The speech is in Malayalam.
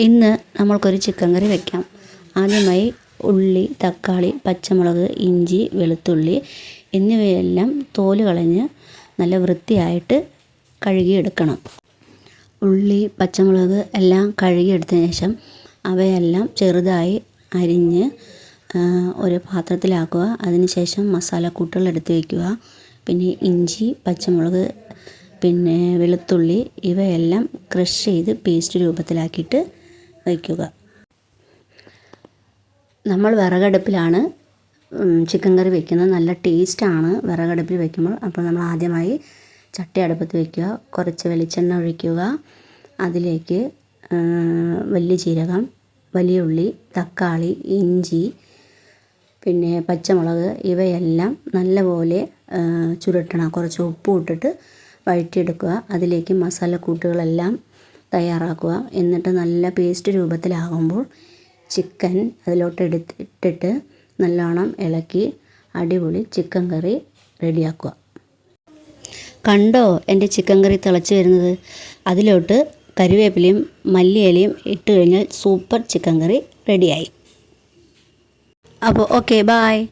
ഇന്ന് നമ്മൾക്കൊരു ചിക്കൻ കറി വയ്ക്കാം. ആദ്യമായി ഉള്ളി, തക്കാളി, പച്ചമുളക്, ഇഞ്ചി, വെളുത്തുള്ളി എന്നിവയെല്ലാം തോല് കളഞ്ഞ് നല്ല വൃത്തിയായിട്ട് കഴുകിയെടുക്കണം. ഉള്ളി, പച്ചമുളക് എല്ലാം കഴുകിയെടുത്തതിന് ശേഷം അവയെല്ലാം ചെറുതായി അരിഞ്ഞ് ഒരു പാത്രത്തിലാക്കുക. അതിനുശേഷം മസാലക്കൂട്ടുകൾ എടുത്ത് വയ്ക്കുക. പിന്നെ ഇഞ്ചി, പച്ചമുളക്, പിന്നെ വെളുത്തുള്ളി ഇവയെല്ലാം ക്രഷ് ചെയ്ത് പേസ്റ്റ് രൂപത്തിലാക്കിയിട്ട് വയ്ക്കുക. നമ്മൾ വിറകടുപ്പിലാണ് ചിക്കൻ കറി വയ്ക്കുന്നത്. നല്ല ടേസ്റ്റാണ് വിറകടുപ്പിൽ വയ്ക്കുമ്പോൾ. അപ്പോൾ നമ്മൾ ആദ്യമായി ചട്ടി അടുപ്പത്ത് വയ്ക്കുക. കുറച്ച് വെളിച്ചെണ്ണ ഒഴിക്കുക. അതിലേക്ക് വലിയ ജീരകം, വലിയ ഉള്ളി, തക്കാളി, ഇഞ്ചി, പിന്നെ പച്ചമുളക് ഇവയെല്ലാം നല്ലപോലെ ചുരുട്ടണം. കുറച്ച് ഉപ്പും ഇട്ടിട്ട് വഴറ്റിയെടുക്കുക. അതിലേക്ക് മസാലക്കൂട്ടുകളെല്ലാം തയ്യാറാക്കുക. എന്നിട്ട് നല്ല പേസ്റ്റ് രൂപത്തിലാകുമ്പോൾ ചിക്കൻ അതിലോട്ട് ഇട്ടിട്ട് നല്ലോണം ഇളക്കി അടിപൊളി ചിക്കൻ കറി റെഡിയാക്കുക. കണ്ടോ എൻ്റെ ചിക്കൻ കറി തിളച്ച് വരുന്നത്? അതിലോട്ട് കറിവേപ്പിലയും മല്ലിയിലയും ഇട്ട് കഴിഞ്ഞാൽ സൂപ്പർ ചിക്കൻ കറി റെഡിയായി. അപ്പോൾ ഓക്കെ, ബായ്.